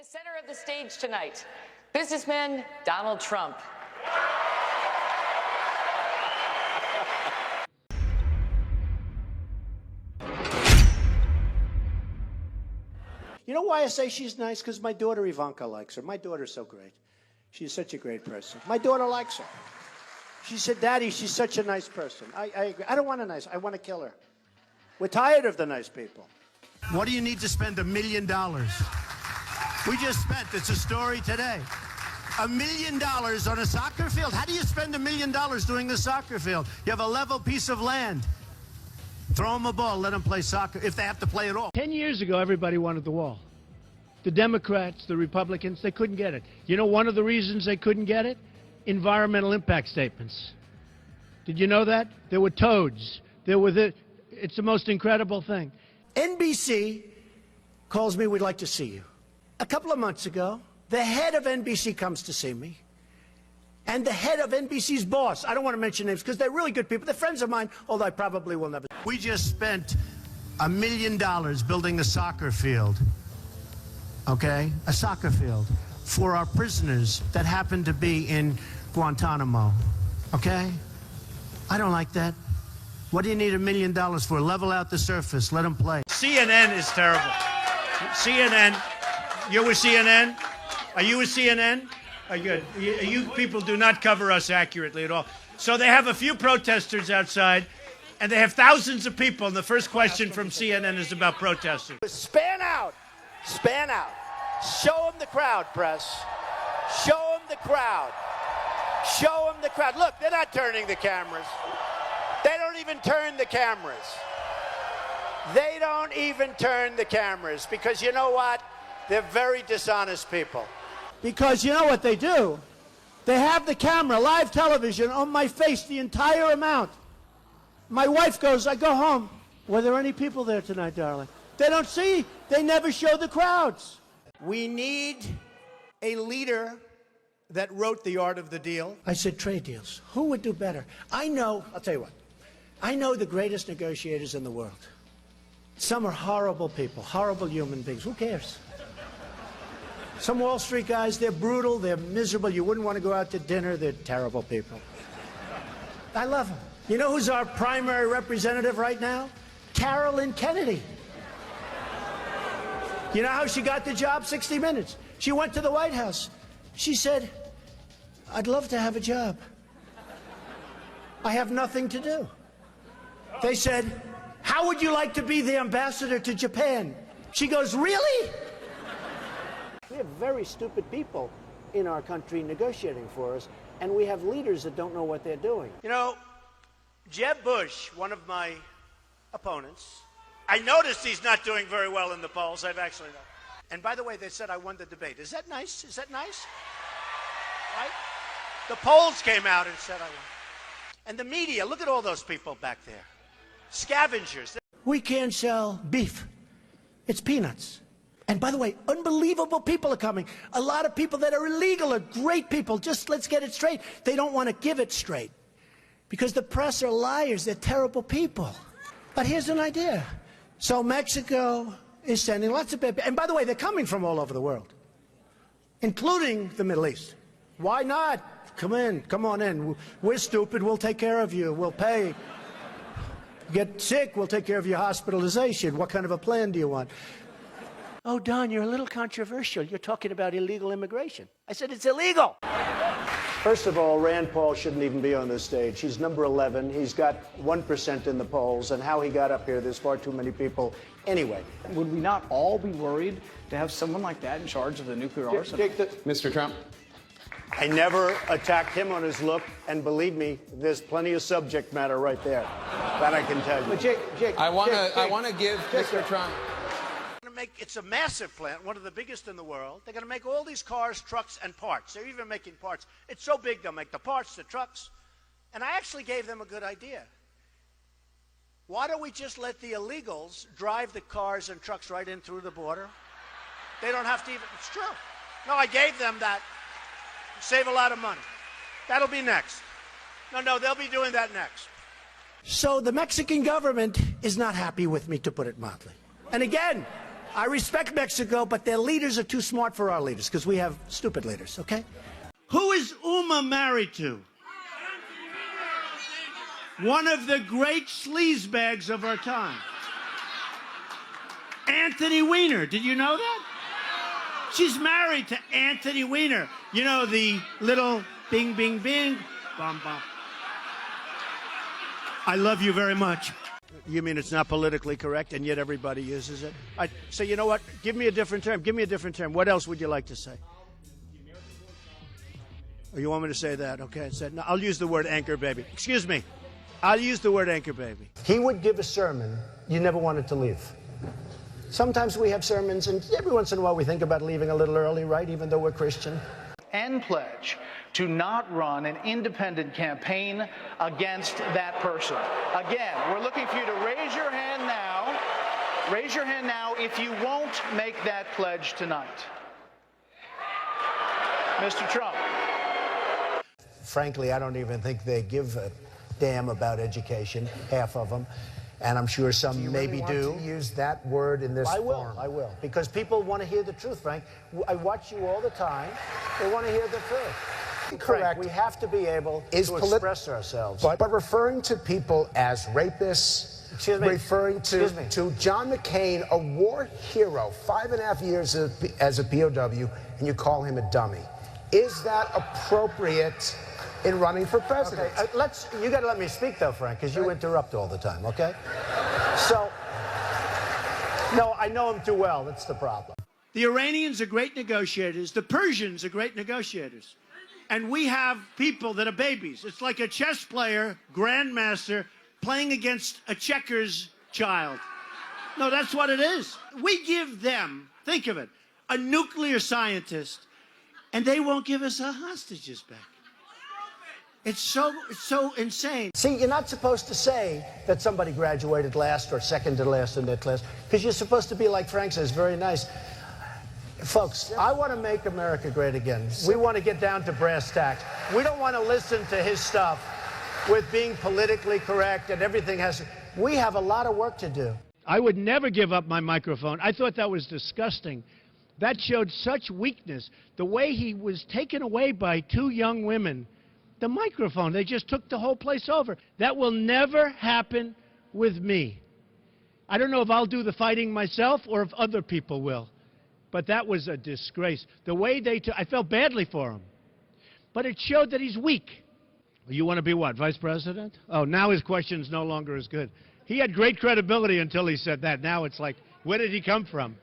the center of the stage tonight, businessman Donald Trump. You know why I say she's nice? Because my daughter Ivanka likes her. My daughter's so great. She's such a great person. My daughter likes her. She said, Daddy, she's such a nice person. I agree. I don't want a nice, I want to kill her. We're tired of the nice people. What do you need to spend $1 million? We just spent, it's a story today, $1 million on a soccer field. How do you spend $1 million doing the soccer field? You have a level piece of land. Throw them a ball, let them play soccer, if they have to play at all. 10 years ago, everybody wanted the wall. The Democrats, the Republicans, they couldn't get it. You know one of the reasons they couldn't get it? Environmental impact statements. Did you know that? There were toads. It's the most incredible thing. NBC calls me, we'd like to see you. A couple of months ago, the head of NBC comes to see me. And the head of NBC's boss, I don't want to mention names because they're really good people. They're friends of mine, although I probably will never. We just spent $1 million building a soccer field, okay? A soccer field for our prisoners that happen to be in Guantanamo, okay? I don't like that. What do you need $1 million for? Level out the surface, let them play. CNN is terrible. CNN, you're with CNN? Are you with CNN? Good. You people do not cover us accurately at all. So they have a few protesters outside, and they have thousands of people, and the first question from CNN is about protesters. Span out. Span out. Show them the crowd, press. Show them the crowd. Show them the crowd. Look, they're not turning the cameras. They don't even turn the cameras. They don't even turn the cameras because you know what? They're very dishonest people. Because you know what they do? They have the camera, live television, on my face the entire amount. My wife goes, I go home. Were there any people there tonight, darling? They don't see. They never show the crowds. We need a leader that wrote The Art of the Deal. I said trade deals. Who would do better? I know, I'll tell you what. I know the greatest negotiators in the world. Some are horrible people, horrible human beings. Who cares? Some Wall Street guys, they're brutal, they're miserable. You wouldn't want to go out to dinner. They're terrible people. I love them. You know who's our primary representative right now? Carolyn Kennedy. You know how she got the job? 60 Minutes. She went to the White House. She said, I'd love to have a job. I have nothing to do. They said, how would you like to be the ambassador to Japan? She goes, really? We have very stupid people in our country negotiating for us, and we have leaders that don't know what they're doing. You know, Jeb Bush, one of my opponents, I noticed he's not doing very well in the polls. I've actually noticed. And by the way, they said I won the debate. Is that nice? Is that nice? Right? The polls came out and said I won. And the media, look at all those people back there. Scavengers. We can't sell beef. It's peanuts. And by the way, unbelievable people are coming. A lot of people that are illegal are great people. Just let's get it straight. They don't want to give it straight. Because the press are liars. They're terrible people. But here's an idea. So Mexico is sending lots of people. And by the way, they're coming from all over the world, including the Middle East. Why not? Come in. Come on in. We're stupid. We'll take care of you. We'll pay. Get sick. We'll take care of your hospitalization. What kind of a plan do you want? Oh, Don, you're a little controversial. You're talking about illegal immigration. I said, it's illegal. First of all, Rand Paul shouldn't even be on this stage. He's number 11. He's got 1% in the polls. And how he got up here, there's far too many people. Anyway. Would we not all be worried to have someone like that in charge of the nuclear arsenal? Mr. Trump. I never attacked him on his look. And believe me, there's plenty of subject matter right there. That I can tell you. But Jake, I want to give Mr. Trump. It's a massive plant, one of the biggest in the world. They're going to make all these cars, trucks, and parts. They're even making parts. It's so big, they'll make the parts, the trucks. And I actually gave them a good idea. Why don't we just let the illegals drive the cars and trucks right in through the border? They don't have to even, it's true. No, I gave them that. Save a lot of money. That'll be next. No, they'll be doing that next. So the Mexican government is not happy with me, to put it mildly. And again, I respect Mexico, but their leaders are too smart for our leaders because we have stupid leaders, okay? Who is Uma married to? One of the great sleazebags of our time. Anthony Weiner. Did you know that? She's married to Anthony Weiner. You know, the little bing, bing, bing, bum, bum. I love you very much. You mean it's not politically correct, and yet everybody uses it? So you know what? Give me a different term. Give me a different term. What else would you like to say? Oh, you want me to say that? Okay. No, I'll use the word anchor baby. Excuse me. I'll use the word anchor baby. He would give a sermon you never wanted to leave. Sometimes we have sermons, and every once in a while we think about leaving a little early, right, even though we're Christian. And pledge to not run an independent campaign against that person. Again, we're looking for you to raise your hand now. Raise your hand now if you won't make that pledge tonight. Mr. Trump. Frankly, I don't even think they give a damn about education, half of them. And I'm sure some maybe do. To use that word in this form? I will. Because people want to hear the truth, Frank. I watch you all the time. They want to hear the truth. Correct. Frank, we have to be able to express ourselves. But referring to people as rapists, referring to John McCain, a war hero, 5.5 years as a POW, and you call him a dummy. Is that appropriate in running for president? Okay, you got to let me speak, though, Frank, because you interrupt all the time, okay? So, no, I know him too well. That's the problem. The Iranians are great negotiators. The Persians are great negotiators. And we have people that are babies. It's like a chess player, grandmaster, playing against a checkers child. No, that's what it is. We give them, think of it, a nuclear scientist, and they won't give us our hostages back. It's so insane. See, you're not supposed to say that somebody graduated last or second to last in their class, because you're supposed to be, like Frank says, very nice. Folks, I want to make America great again. We want to get down to brass tacks. We don't want to listen to his stuff with being politically correct and everything has... We have a lot of work to do. I would never give up my microphone. I thought that was disgusting. That showed such weakness. The way he was taken away by two young women. The microphone, they just took the whole place over. That will never happen with me. I don't know if I'll do the fighting myself or if other people will. But that was a disgrace. The way I felt badly for him. But it showed that he's weak. You want to be what, vice president? Oh, now his question's no longer as good. He had great credibility until he said that. Now it's like, where did he come from?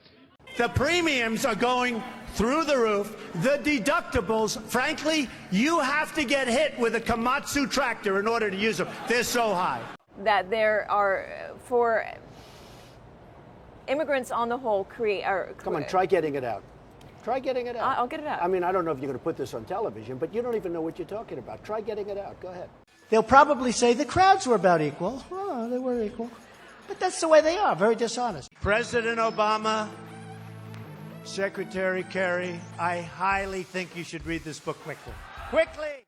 The premiums are going through the roof. The deductibles, frankly, you have to get hit with a Komatsu tractor in order to use them. They're so high. That there are, for immigrants on the whole, Come on, try getting it out. Try getting it out. I'll get it out. I mean, I don't know if you're going to put this on television, but you don't even know what you're talking about. Try getting it out. Go ahead. They'll probably say the crowds were about equal. Oh, they were equal. But that's the way they are, very dishonest. President Obama, Secretary Kerry, I highly think you should read this book quickly. Quickly!